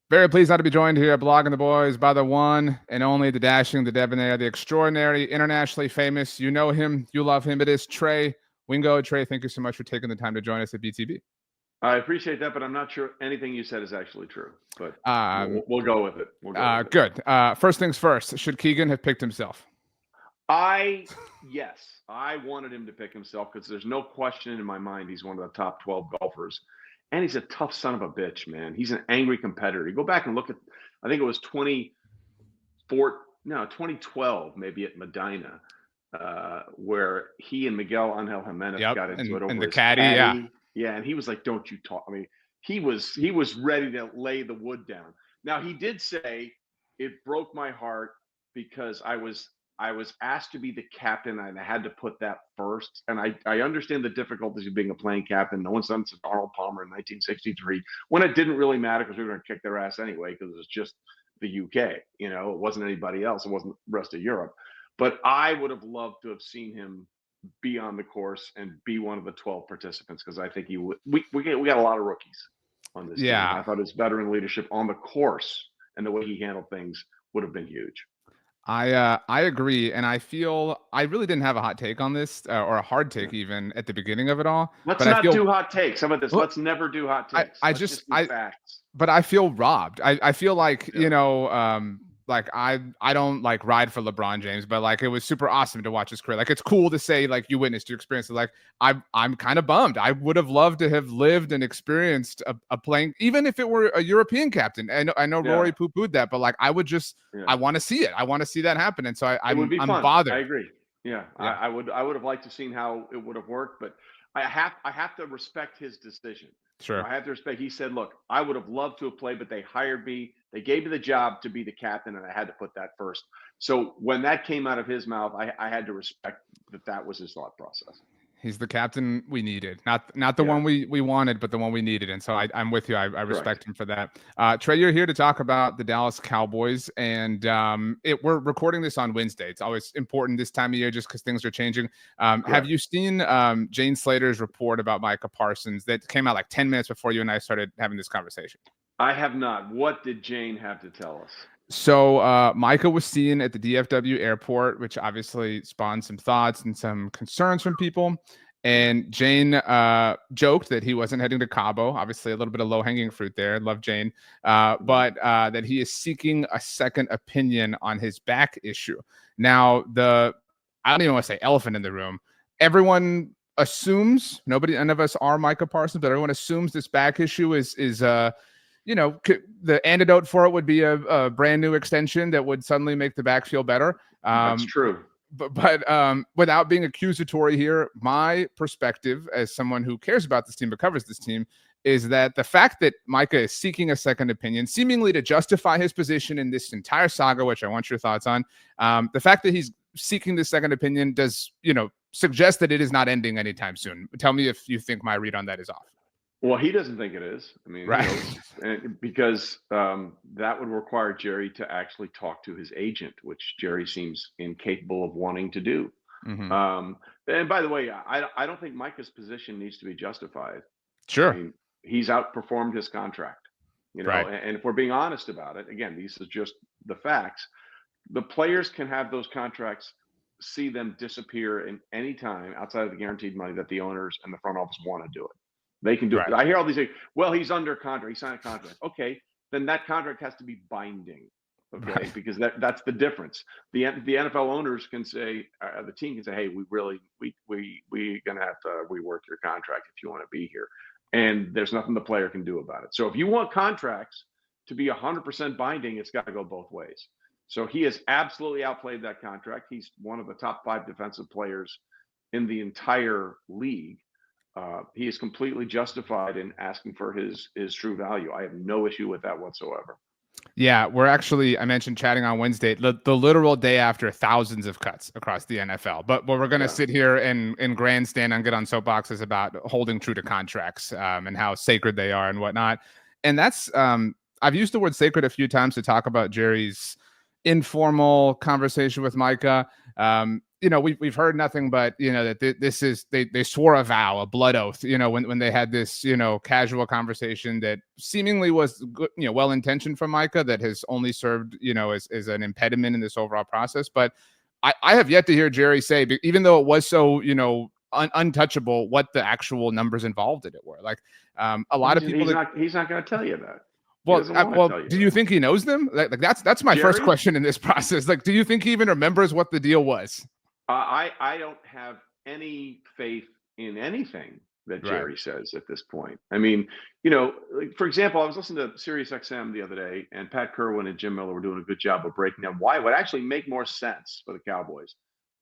Very pleased not to be joined here at Blogging the Boys by the one and only, the dashing, the debonair, the extraordinary, internationally famous. You know him, you love him. It is Trey Wingo. Trey, thank you so much for taking the time to join us at BTB. I appreciate that, but I'm not sure anything you said is actually true. But we'll go with it. Good. First things first. Should Keegan have picked himself? Yes, I wanted him to pick himself because there's no question in my mind he's one of the top 12 golfers. And he's a tough son of a bitch, man. He's an angry competitor. You go back and look at, I think it was 2012, maybe at Medina, where he and Miguel Angel Jimenez got into it over the his caddy. Yeah, and he was like, "Don't you talk." I mean, he was ready to lay the wood down. Now he did say it broke my heart because I was asked to be the captain and I had to put that first. And I understand the difficulties of being a playing captain. No one's done since Arnold Palmer in 1963 when it didn't really matter because we were going to kick their ass anyway because it was just the UK. You know, it wasn't anybody else. It wasn't the rest of Europe. But I would have loved to have seen him be on the course and be one of the 12 participants because I think he would. We got a lot of rookies on this team. I thought his veteran leadership on the course and the way he handled things would have been huge. I agree, and I feel I really didn't have a hot take on this or a hard take even at the beginning of it all. Let's not do hot takes. How about this? Let's never do hot takes. Facts. But I feel robbed. I feel like like I don't like ride for LeBron James, but like it was super awesome to watch his career. Like it's cool to say like you witnessed your experience. Like I'm kind of bummed. I would have loved to have lived and experienced a playing, even if it were a European captain. I know Rory poo-pooed that, but like I would just I want to see it. I want to see that happen. And so I'm bothered. I agree. Yeah. I would have liked to seen how it would have worked, but I have to respect his decision. Sure. I have to respect. He said, look, I would have loved to have played, but they hired me. They gave me the job to be the captain, and I had to put that first. So when that came out of his mouth, I had to respect that was his thought process. He's the captain we needed, not the one we wanted, but the one we needed. And so I'm with you. I respect him for that. Trey, you're here to talk about the Dallas Cowboys, and we're recording this on Wednesday. It's always important this time of year just because things are changing. Have you seen Jane Slater's report about Micah Parsons that came out like 10 minutes before you and I started having this conversation? I have not. What did Jane have to tell us? So Micah was seen at the DFW airport, which obviously spawned some thoughts and some concerns from people. And Jane joked that he wasn't heading to Cabo. Obviously, a little bit of low-hanging fruit there. Love Jane. But that he is seeking a second opinion on his back issue. Now, I don't even want to say elephant in the room. Everyone assumes, none of us are Micah Parsons, but everyone assumes this back issue is the antidote for it would be a brand new extension that would suddenly make the back feel better. That's true. But without being accusatory here, my perspective as someone who cares about this team but covers this team is that the fact that Micah is seeking a second opinion, seemingly to justify his position in this entire saga, which I want your thoughts on, the fact that he's seeking this second opinion does, suggest that it is not ending anytime soon. Tell me if you think my read on that is off. Well, he doesn't think it is. I mean, right. Because that would require Jerry to actually talk to his agent, which Jerry seems incapable of wanting to do. Mm-hmm. And by the way, I don't think Micah's position needs to be justified. Sure. I mean, he's outperformed his contract, right. And if we're being honest about it, again, these are just the facts. The players can have those contracts, see them disappear in any time outside of the guaranteed money that the owners and the front office want to do it. They can do it. I hear all these things. Well, he's under contract. He signed a contract. Okay, then that contract has to be binding. Okay, because that's the difference. The NFL owners can say, the team can say, hey, we're gonna have to rework your contract if you want to be here, and there's nothing the player can do about it. So if you want contracts to be 100% binding, it's got to go both ways. So he has absolutely outplayed that contract. He's one of the top 5 defensive players in the entire league. He is completely justified in asking for his true value. I have no issue with that whatsoever. Yeah, we're actually, I mentioned chatting on Wednesday, the literal day after thousands of cuts across the NFL. But we're going to sit here and grandstand and get on soapboxes about holding true to contracts and how sacred they are and whatnot. And that's, I've used the word sacred a few times to talk about Jerry's informal conversation with Micah. we've heard nothing but, that this is, they swore a vow, a blood oath, when they had this, casual conversation that seemingly was good, well-intentioned from Micah, that has only served, as an impediment in this overall process. But I have yet to hear Jerry say, even though it was so, untouchable, what the actual numbers involved in it were. Like, a lot of people, he's not going to tell you that. Well, do you think he knows them? Like that's my first question in this process. Like, do you think he even remembers what the deal was? I don't have any faith in anything that Jerry says at this point. I mean, like, for example, I was listening to Sirius XM the other day, and Pat Kerwin and Jim Miller were doing a good job of breaking down why it would actually make more sense for the Cowboys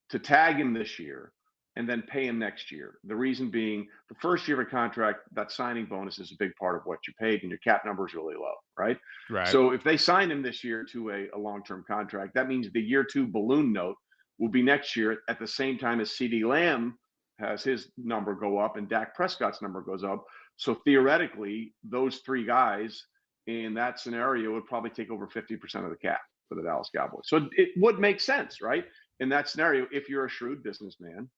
to tag him this year and then pay him next year. The reason being, the first year of a contract, that signing bonus is a big part of what you paid, and your cap number is really low, right? So if they sign him this year to a long-term contract, that means the year 2 balloon note will be next year at the same time as CeeDee Lamb has his number go up and Dak Prescott's number goes up. So theoretically, those 3 guys in that scenario would probably take over 50% of the cap for the Dallas Cowboys. So it would make sense, right? In that scenario, if you're a shrewd businessman,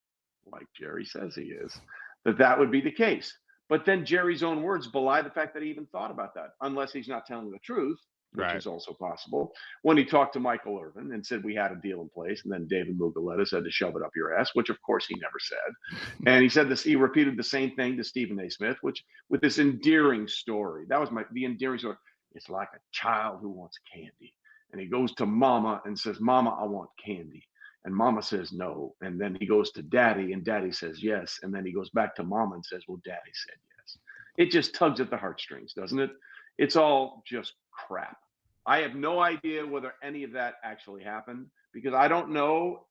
like Jerry says he is, that would be the case. But then Jerry's own words belie the fact that he even thought about that, unless he's not telling the truth, which is also possible. When he talked to Michael Irvin and said we had a deal in place, and then David Mugoleta said to shove it up your ass, which of course he never said. And he said this, he repeated the same thing to Stephen A. Smith, which with this endearing story. That was the endearing story. It's like a child who wants candy. And he goes to Mama and says, Mama, I want candy. And Mama says no. And then he goes to Daddy, and Daddy says yes. And then he goes back to Mama and says, well, Daddy said yes. It just tugs at the heartstrings, doesn't it? It's all just crap. I have no idea whether any of that actually happened, because I don't know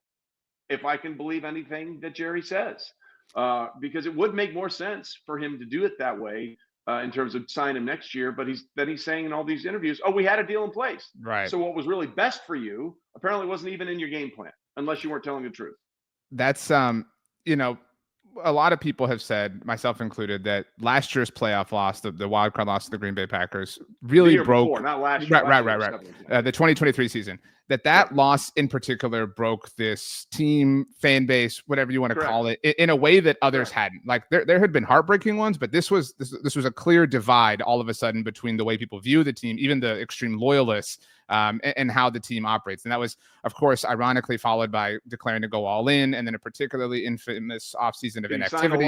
if I can believe anything that Jerry says, because it would make more sense for him to do it that way in terms of sign him next year. But he's saying in all these interviews, oh, we had a deal in place. So what was really best for you apparently wasn't even in your game plan, unless you weren't telling the truth. That's, a lot of people have said, myself included, that last year's playoff loss, the wild card loss to the Green Bay Packers, really broke. Before, not last year. The 2023 season. That loss in particular broke this team, fan base, whatever you want to call it, in a way that others hadn't. Like there had been heartbreaking ones, but this was a clear divide all of a sudden between the way people view the team, even the extreme loyalists, and how the team operates. And that was, of course, ironically followed by declaring to go all in, and then a particularly infamous offseason of inactivity. They signed a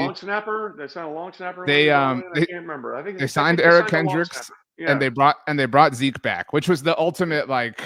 long snapper. They I can't remember. I think they signed Eric Kendricks, and they brought Zeke back, which was the ultimate, like,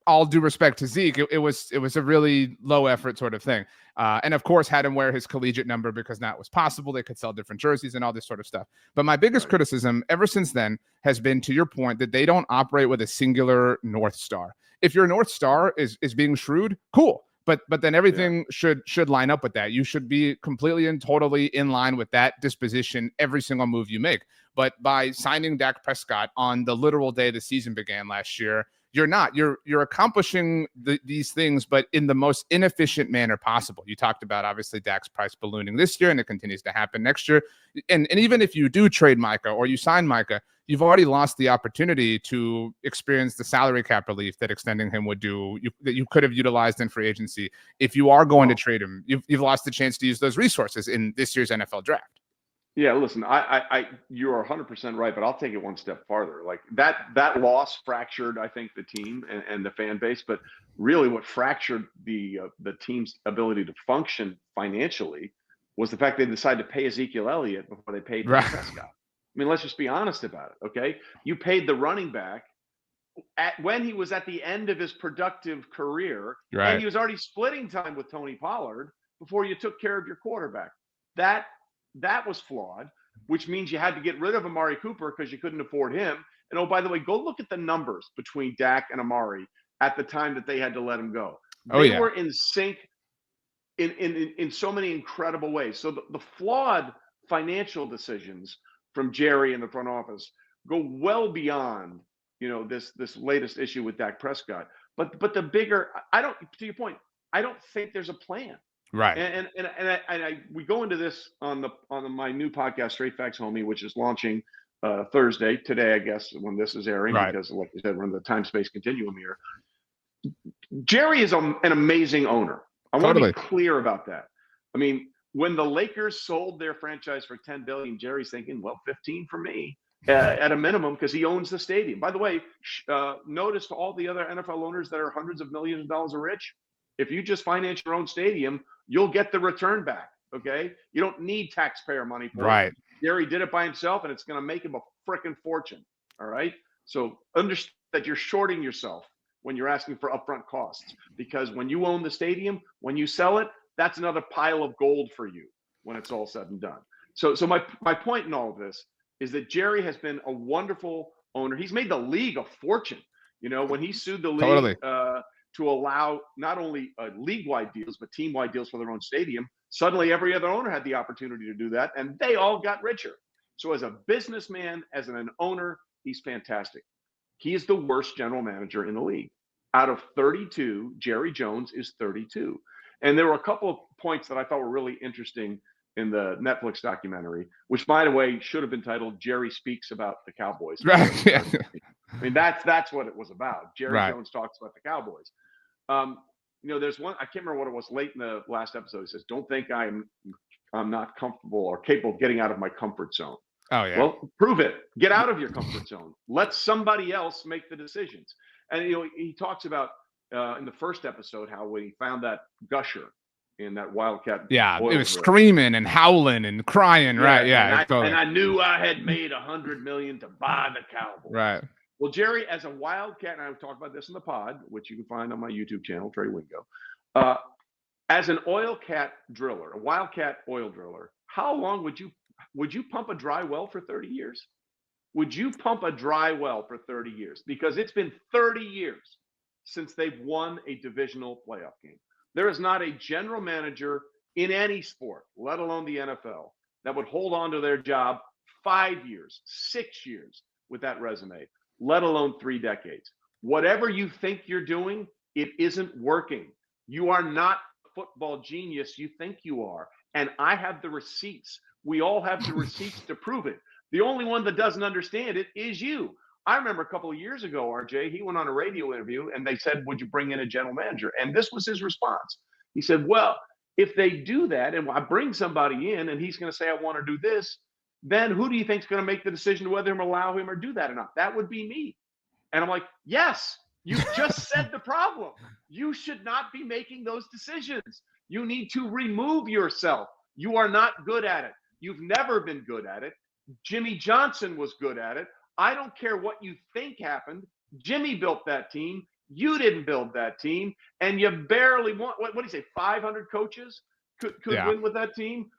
all due respect to Zeke, it was a really low effort sort of thing. And of course had him wear his collegiate number because that was possible. They could sell different jerseys and all this sort of stuff. But my biggest criticism ever since then has been, to your point, that they don't operate with a singular North Star. If your North Star is being shrewd, cool. But then everything should line up with that. You should be completely and totally in line with that disposition every single move you make. But by signing Dak Prescott on the literal day the season began last year, you're not. You're accomplishing these things, but in the most inefficient manner possible. You talked about, obviously, Dak's price ballooning this year, and it continues to happen next year. And even if you do trade Micah or you sign Micah, you've already lost the opportunity to experience the salary cap relief that extending him would do, that you could have utilized in free agency. If you are going to trade him, you've lost the chance to use those resources in this year's NFL draft. Yeah, listen, you are 100% right, but I'll take it one step farther. Like that loss fractured, I think, the team and the fan base, but really what fractured the team's ability to function financially was the fact they decided to pay Ezekiel Elliott before they paid Prescott. I mean, let's just be honest about it, okay? You paid the running back when he was at the end of his productive career, and he was already splitting time with Tony Pollard before you took care of your quarterback. That was flawed, which means you had to get rid of Amari Cooper because you couldn't afford him. And oh, by the way, go look at the numbers between Dak and Amari at the time that they had to let him go. They were in sync in so many incredible ways. So the flawed financial decisions from Jerry and the front office go well beyond, this latest issue with Dak Prescott. But the bigger, to your point, I don't think there's a plan. Right. And we go into this on my new podcast, Straight Facts Homie, which is launching Thursday, today, I guess, when this is airing, because like you said, we're in the time-space continuum here. Jerry is an amazing owner. I want to be clear about that. I mean, when the Lakers sold their franchise for $10 billion, Jerry's thinking, well, 15 for me at a minimum, because he owns the stadium. By the way, notice to all the other NFL owners that are hundreds of millions of dollars rich, if you just finance your own stadium, you'll get the return back. Okay, you don't need taxpayer money for it. Jerry did it by himself, and it's going to make him a freaking fortune. All right, so understand that you're shorting yourself when you're asking for upfront costs, because when you own the stadium, when you sell it, that's another pile of gold for you when it's all said and done. So my point in all of this is that Jerry has been a wonderful owner. He's made the league a fortune. You know, when he sued the league to allow not only league-wide deals, but team-wide deals for their own stadium, suddenly every other owner had the opportunity to do that, and they all got richer. So as a businessman, as an owner, he's fantastic. He is the worst general manager in the league. Out of 32, Jerry Jones is 32. And there were a couple of points that I thought were really interesting in the Netflix documentary, which, by the way, should have been titled "Jerry Speaks About the Cowboys." Right. Yeah. I mean, that's what it was about. Jerry Jones talks about the Cowboys. You know, there's one, I can't remember what it was, late in the last episode. He says, "Don't think I'm not comfortable or capable of getting out of my comfort zone." Oh, yeah. Well, prove it. Get out of your comfort zone. Let somebody else make the decisions. And, you know, he talks about in the first episode how when he found that gusher in that Wildcat. Yeah, it was screaming and howling and crying. Yeah, right. Yeah. And I knew I had made $100 million to buy the Cowboys. Right. Well, Jerry, as a Wildcat, and I talked about this in the pod, which you can find on my YouTube channel, Trey Wingo, as an oil cat driller, a Wildcat oil driller, how long would you pump a dry well for 30 years? Would you pump a dry well for 30 years? Because it's been 30 years since they've won a divisional playoff game. There is not a general manager in any sport, let alone the NFL, that would hold on to their job 5 years, 6 years with that resume, let alone 3 decades. Whatever you think you're doing, it isn't working. You are not a football genius you think you are. And I have the receipts. We all have the receipts to prove it. The only one that doesn't understand it is you. I remember a couple of years ago, RJ, he went on a radio interview and they said, "Would you bring in a general manager?" And this was his response. He said, "Well, if they do that and I bring somebody in and he's going to say, I want to do this, then who do you think is going to make the decision whether to allow him or do that or not? That would be me." And I'm like, yes, you just said the problem. You should not be making those decisions. You need to remove yourself. You are not good at it. You've never been good at it. Jimmy Johnson was good at it. I don't care what you think happened. Jimmy built that team. You didn't build that team. And you barely won. What do you say? 500 coaches could win with that team.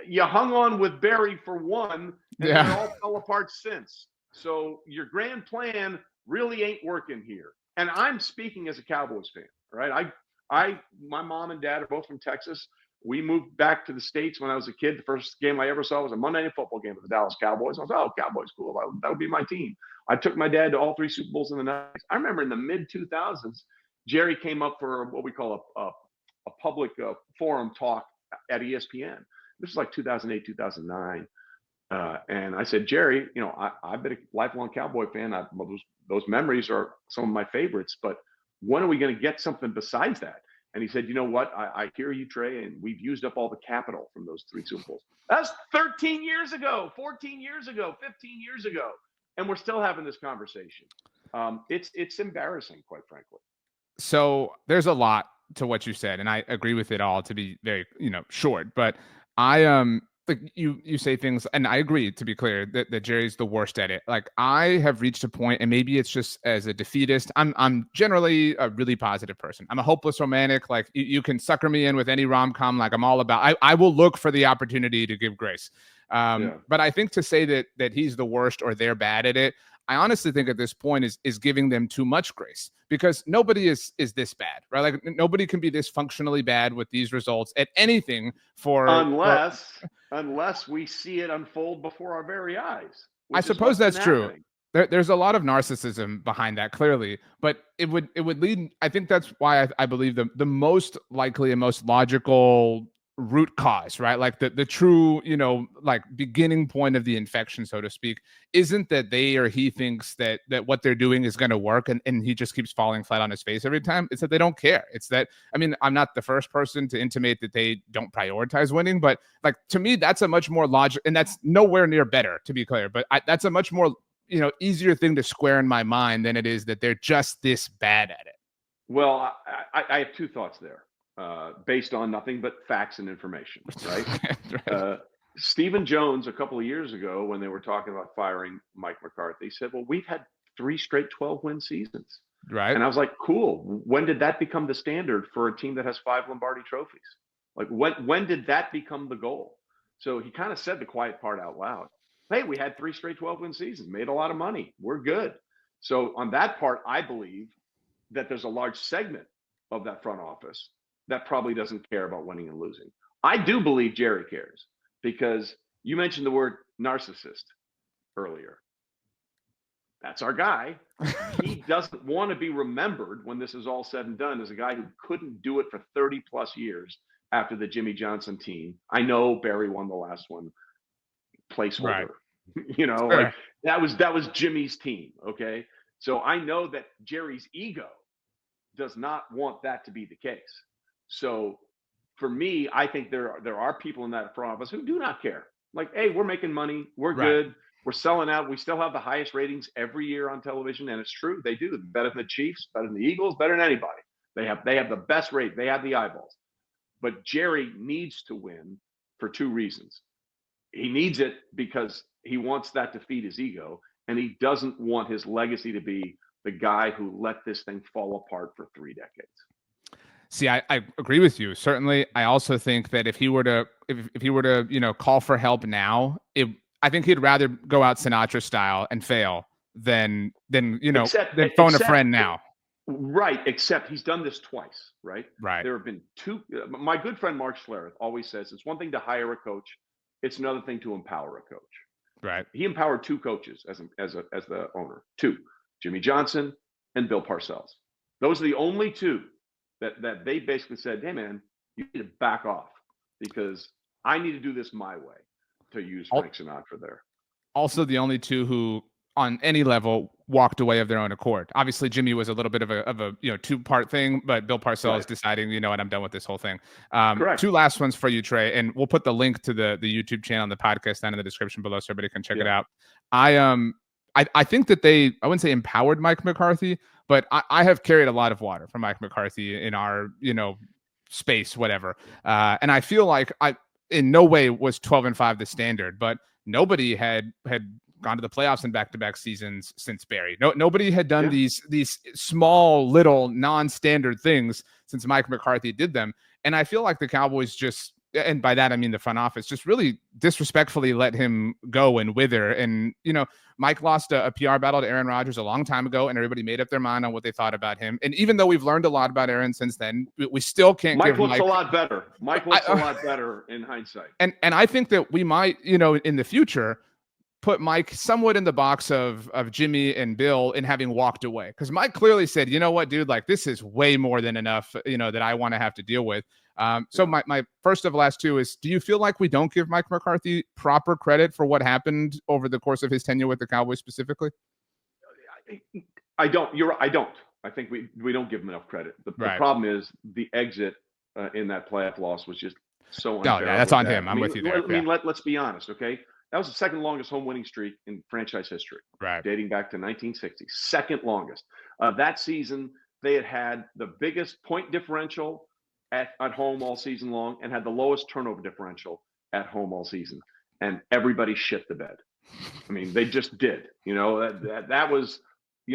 You hung on with Barry for one, and it all fell apart since. So your grand plan really ain't working here. And I'm speaking as a Cowboys fan, right? My mom and dad are both from Texas. We moved back to the States when I was a kid. The first game I ever saw was a Monday Night Football game with the Dallas Cowboys. I was like, "Oh, Cowboys, cool. That would be my team." I took my dad to all 3 Super Bowls in the 90s. I remember in the mid-2000s, Jerry came up for what we call a public forum talk at ESPN. This was like 2008, 2009. And I said, "Jerry, you know, I've been a lifelong Cowboy fan. Those memories are some of my favorites, but when are we going to get something besides that?" And he said, "You know what? I hear you, Trey, and we've used up all the capital from those 3 Super Bowls." That's 13 years ago, 14 years ago, 15 years ago. And we're still having this conversation. It's embarrassing, quite frankly. So there's a lot to what you said, and I agree with it all, to be very, short. But I like you say things, and I agree, to be clear, that Jerry's the worst at it. Like, I have reached a point, and maybe it's just as a defeatist. I'm generally a really positive person. I'm a hopeless romantic. Like, you can sucker me in with any rom-com. Like, I'm all about. I will look for the opportunity to give grace. But I think to say that he's the worst or they're bad at it, I honestly think at this point is giving them too much grace, because nobody is this bad, right? Like, nobody can be this functionally bad with these results at anything unless we see it unfold before our very eyes. I suppose that's true. There's a lot of narcissism behind that, clearly, but it would lead. I think that's why I believe the most likely and most logical root cause, right? Like the true, like beginning point of the infection, so to speak, isn't that they or he thinks that what they're doing is going to work, and he just keeps falling flat on his face every time. It's that they don't care. It's that, I mean, I'm not the first person to intimate that they don't prioritize winning, but like to me, that's a much more logical, and that's nowhere near better, to be clear. But that's a much more easier thing to square in my mind than it is that they're just this bad at it. Well, I have two thoughts there, based on nothing but facts and information, right? Right. Stephen Jones, a couple of years ago, when they were talking about firing Mike McCarthy, said, well, we've had 3 straight 12-win seasons. Right. And I was like, cool. When did that become the standard for a team that has 5 Lombardi trophies? Like, when did that become the goal? So he kind of said the quiet part out loud. Hey, we had 3 straight 12-win seasons, made a lot of money. We're good. So on that part, I believe that there's a large segment of that front office that probably doesn't care about winning and losing. I do believe Jerry cares, because you mentioned the word narcissist earlier. That's our guy. He doesn't want to be remembered when this is all said and done as a guy who couldn't do it for 30 plus years after the Jimmy Johnson team. I know Barry won the last one, placeholder. Right. Like that was Jimmy's team. Okay. So I know that Jerry's ego does not want that to be the case. So for me, I think there are people in that front office who do not care. Like, hey, we're making money. We're good. We're selling out. We still have the highest ratings every year on television. And it's true. They do. Better than the Chiefs, better than the Eagles, better than anybody. They have the best rate. They have the eyeballs. But Jerry needs to win for 2 reasons. He needs it because he wants that to feed his ego. And he doesn't want his legacy to be the guy who let this thing fall apart for 3 decades. See, I agree with you. Certainly. I also think that if he were to, call for help now, I think he'd rather go out Sinatra style and fail than phone a friend now. Right. Except he's done this twice. Right. Right. There have been 2. My good friend Mark Schlereth always says it's one thing to hire a coach. It's another thing to empower a coach. Right. He empowered 2 coaches as the owner. 2, Jimmy Johnson and Bill Parcells. Those are the only 2 that they basically said, hey man, you need to back off because I need to do this my way, to use Frank Sinatra there. Also the only 2 who on any level walked away of their own accord. Obviously Jimmy was a little bit of a 2-part thing, but Bill Parcells deciding, what, I'm done with this whole thing. Correct. 2 last ones for you, Trey, and we'll put the link to the YouTube channel and the podcast down in the description below so everybody can check it out. I think that I wouldn't say empowered Mike McCarthy, but I have carried a lot of water from Mike McCarthy in our, space, whatever. And I feel like I in no way was 12-5 the standard, but nobody had gone to the playoffs in back-to-back seasons since Barry. Nobody had done these small little non-standard things since Mike McCarthy did them. And I feel like the Cowboys just, and by that I mean the front office, just really disrespectfully let him go and wither. And Mike lost a PR battle to Aaron Rodgers a long time ago, and everybody made up their mind on what they thought about him. And even though we've learned a lot about Aaron since then, we still can't Mike give looks a lot better. Mike looks a lot better in hindsight. And I think that we might, in the future, put Mike somewhat in the box of Jimmy and Bill in having walked away. Because Mike clearly said, you know what, dude, like this is way more than enough, that I want to have to deal with. So my first of the last 2 is, do you feel like we don't give Mike McCarthy proper credit for what happened over the course of his tenure with the Cowboys specifically? I don't. I don't. I think we don't give him enough credit. The problem is the exit in that playoff loss was just so unfair. No, yeah, that's on him. I'm with you there. Let's be honest, okay? That was the second longest home winning streak in franchise history, dating back to 1960. Second longest. That season, they had the biggest point differential at home all season long and had the lowest turnover differential at home all season. And everybody shit the bed. I mean, they just did. That was,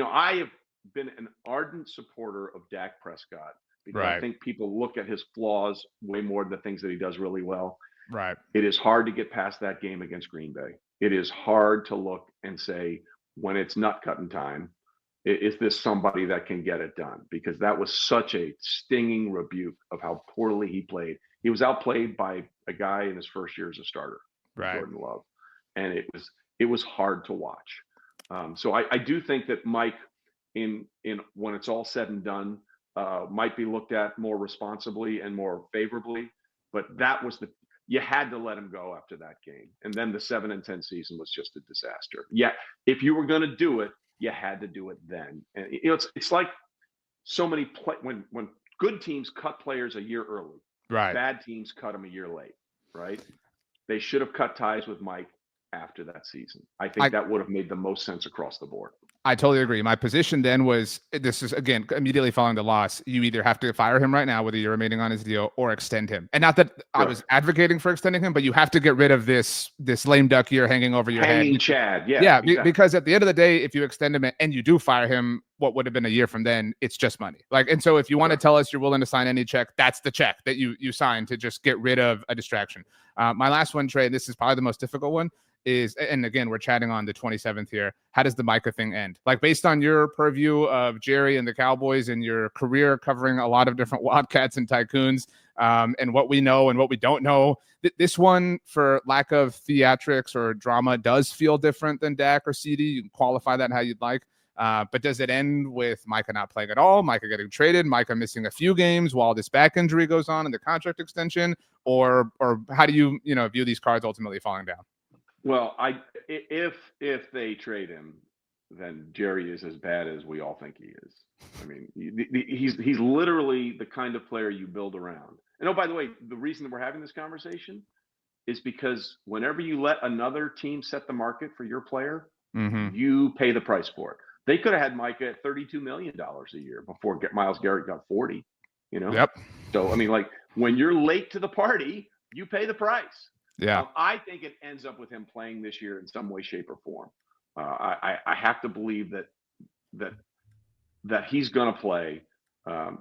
I have been an ardent supporter of Dak Prescott because I think people look at his flaws way more than the things that he does really well. Right. It is hard to get past that game against Green Bay. It is hard to look and say, when it's nut cutting time, is this somebody that can get it done? Because that was such a stinging rebuke of how poorly he played. He was outplayed by a guy in his first year as a starter, Jordan Love, and it was hard to watch. So I do think that Mike, in when it's all said and done, might be looked at more responsibly and more favorably but that was you had to let him go after that game. And then the 7-10 season was just a disaster. Yeah, if you were going to do it, you had to do it then. And it's like so many when good teams cut players a year early, right? Bad teams cut them a year late, right? They should have cut ties with Mike after that season. I think that would have made the most sense across the board. I totally agree. My position then was, this is again immediately following the loss, you either have to fire him right now with a year remaining on his deal or extend him. And not that I was advocating for extending him, but you have to get rid of this lame duck year hanging over your head. Chad. Yeah. Exactly. Because at the end of the day, if you extend him and you do fire him, what would have been a year from then, it's just money. And so if you want to tell us you're willing to sign any check, that's the check that you sign to just get rid of a distraction. My last one, Trey, this is probably the most difficult one, is, and again, we're chatting on the 27th here. How does the Micah thing end? Based on your purview of Jerry and the Cowboys and your career covering a lot of different Wildcats and Tycoons, and what we know and what we don't know, this one, for lack of theatrics or drama, does feel different than Dak or CD. You can qualify that how you'd like. But does it end with Micah not playing at all, Micah getting traded, Micah missing a few games while this back injury goes on and the contract extension, or how do you view these cards ultimately falling down? Well, if they trade him, then Jerry is as bad as we all think he is. I mean, he's literally the kind of player you build around. And oh, by the way, the reason that we're having this conversation is because whenever you let another team set the market for your player, you pay the price for it. They could have had Micah at $32 million a year before Myles Garrett got 40. Yep. So I mean, when you're late to the party, you pay the price. Yeah. I think it ends up with him playing this year in some way, shape, or form. I have to believe that he's going to play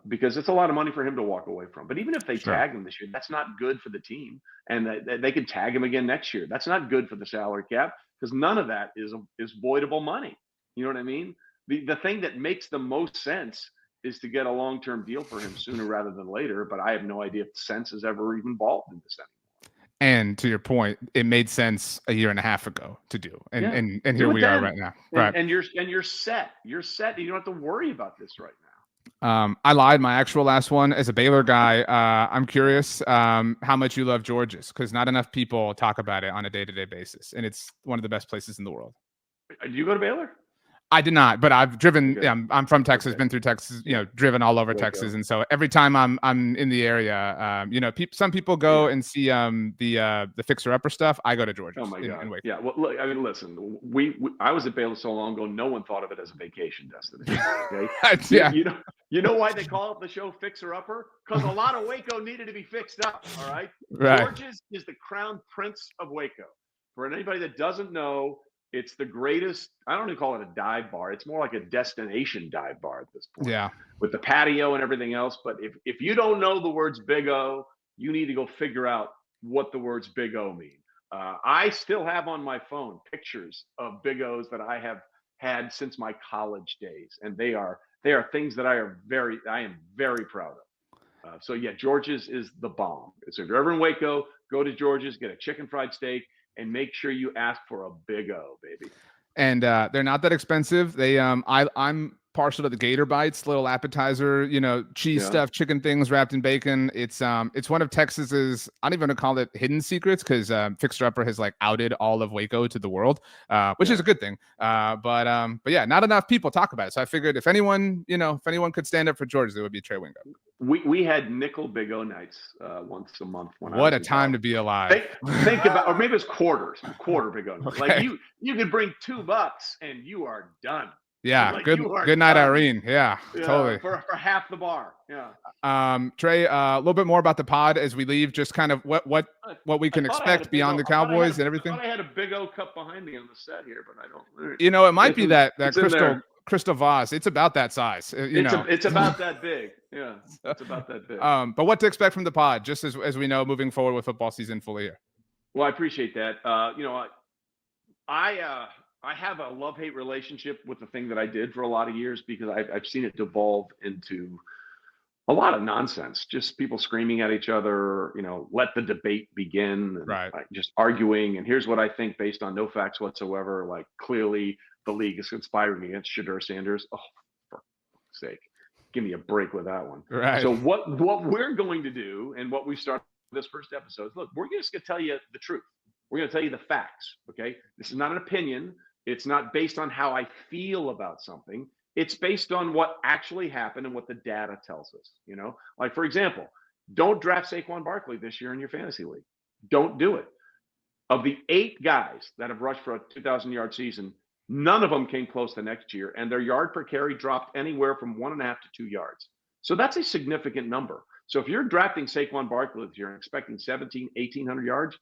because it's a lot of money for him to walk away from. But even if they tag him this year, that's not good for the team. And they can tag him again next year. That's not good for the salary cap because none of that is voidable money. You know what I mean? The thing that makes the most sense is to get a long-term deal for him sooner rather than later. But I have no idea if sense is ever even involved in this anymore. And to your point, it made sense a year and a half ago to do, and here we are right now. Right. And you're set. You're set. You don't have to worry about this right now. I lied. My actual last one, as a Baylor guy, I'm curious how much you love George's, because not enough people talk about it on a day-to-day basis, and it's one of the best places in the world. Do you go to Baylor? I did not, but I've driven. Okay. I'm from Texas, been through Texas, driven all over Texas, and so every time I'm in the area, some people go and see the Fixer Upper stuff. I go to George's. Oh my God! In Waco. Yeah. Well, look, I mean, listen, I was at Baylor so long ago, no one thought of it as a vacation destination. Okay. Yeah. You know why they call it the show Fixer Upper? Because a lot of Waco needed to be fixed up. All right. Right. George's is the crown prince of Waco. For anybody that doesn't know, it's the greatest. I don't even call it a dive bar. It's more like a destination dive bar at this point. Yeah. With the patio and everything else. But if you don't know the words Big O, you need to go figure out what the words Big O mean. I still have on my phone pictures of Big O's that I have had since my college days, and they are things that I am very proud of. So yeah, George's is the bomb. So if you're ever in Waco, go to George's, get a chicken fried steak, and make sure you ask for a Big O, baby. And they're not that expensive. They I'm partial to the gator bites, little appetizer, cheese stuff, chicken things wrapped in bacon. It's one of Texas's, I don't even want to call it hidden secrets, because Fixer Upper has outed all of Waco to the world, which is a good thing. But yeah, not enough people talk about it. So I figured if anyone could stand up for George, it would be Trey Wingo. We had nickel Big O nights once a month. What a time to be alive. Think about, or maybe it's quarter Big O. Okay. You could bring $2 and you are done. Yeah, good night, Irene. Yeah, totally. For half the bar. Yeah. Trey, a little bit more about the pod as we leave, just kind of what we can expect beyond the Cowboys and everything. I thought I had a Big O cup behind me on the set here, but I don't. It might be that crystal vase. It's about that size. It's about that big. Yeah, it's about that big. But what to expect from the pod, just as we know, moving forward with football season fully here. Well, I appreciate that. I have a love-hate relationship with the thing that I did for a lot of years, because I've seen it devolve into a lot of nonsense, just people screaming at each other, let the debate begin, and right. Just arguing. And here's what I think based on no facts whatsoever. Clearly the league is conspiring against Shedeur Sanders. Oh, for fuck's sake. Give me a break with that one. Right. So what we're going to do, and what we started this first episode is, look, we're just going to tell you the truth. We're going to tell you the facts. Okay. This is not an opinion. It's not based on how I feel about something. It's based on what actually happened and what the data tells us. Like, for example, don't draft Saquon Barkley this year in your fantasy league. Don't do it. Of the 8 guys that have rushed for a 2,000-yard season, none of them came close to next year, and their yard per carry dropped anywhere from 1.5 to 2 yards. So that's a significant number. So if you're drafting Saquon Barkley this year and expecting 1,800 yards,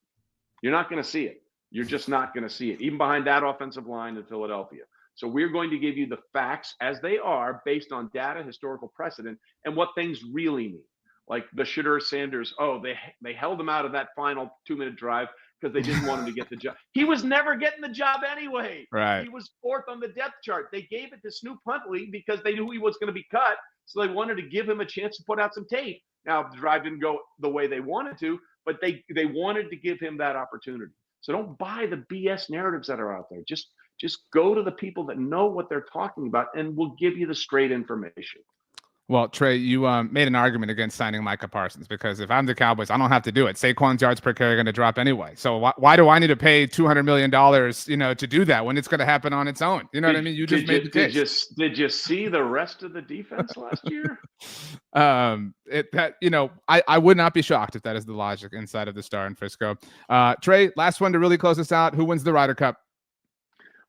you're not going to see it. You're just not going to see it, even behind that offensive line in Philadelphia. So we're going to give you the facts as they are based on data, historical precedent, and what things really mean. Like the Shadur Sanders, they held him out of that final 2-minute drive because they didn't want him to get the job. He was never getting the job anyway. Right. He was 4th on the depth chart. They gave it to Snoop Huntley because they knew he was going to be cut. So they wanted to give him a chance to put out some tape. Now, the drive didn't go the way they wanted to, but they wanted to give him that opportunity. So don't buy the BS narratives that are out there. Just go to the people that know what they're talking about, and we'll give you the straight information. Well, Trey, you made an argument against signing Micah Parsons because if I'm the Cowboys, I don't have to do it. Saquon's yards per carry are going to drop anyway. So why do I need to pay $200 million, to do that when it's going to happen on its own? You know what I mean? You just made the case. Did you see the rest of the defense last year? I would not be shocked if that is the logic inside of the Star in Frisco. Trey, last one to really close us out. Who wins the Ryder Cup?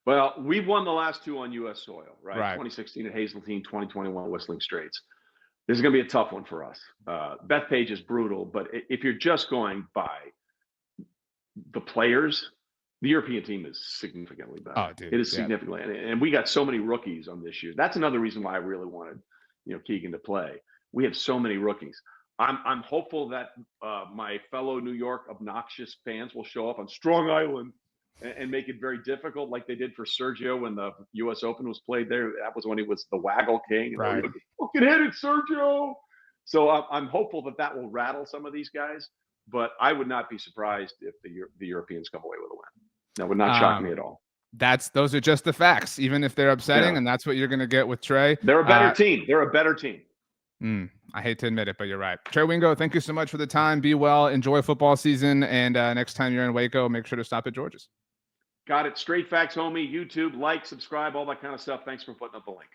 Well, we've won the last 2 on U.S. soil, right? 2016 at Hazeltine, 2021 at Whistling Straits. This is going to be a tough one for us. Bethpage is brutal, but if you're just going by the players, the European team is significantly better. Oh, dude, it is significantly, and we got so many rookies on this year. That's another reason why I really wanted, Keegan to play. We have so many rookies. I'm hopeful that my fellow New York obnoxious fans will show up on Strong Island and make it very difficult, like they did for Sergio when the U.S. Open was played there. That was when he was the Waggle King. Right. Fucking hit it, Sergio. So I'm hopeful that will rattle some of these guys, but I would not be surprised if the Europeans come away with a win. That would not shock me at all. Those are just the facts, even if they're upsetting, and that's what you're going to get with Trey. They're a better team. They're a better team. I hate to admit it, but you're right. Trey Wingo, thank you so much for the time. Be well. Enjoy football season. And next time you're in Waco, make sure to stop at George's. Got it. Straight Facts, homie. YouTube, like, subscribe, all that kind of stuff. Thanks for putting up the link.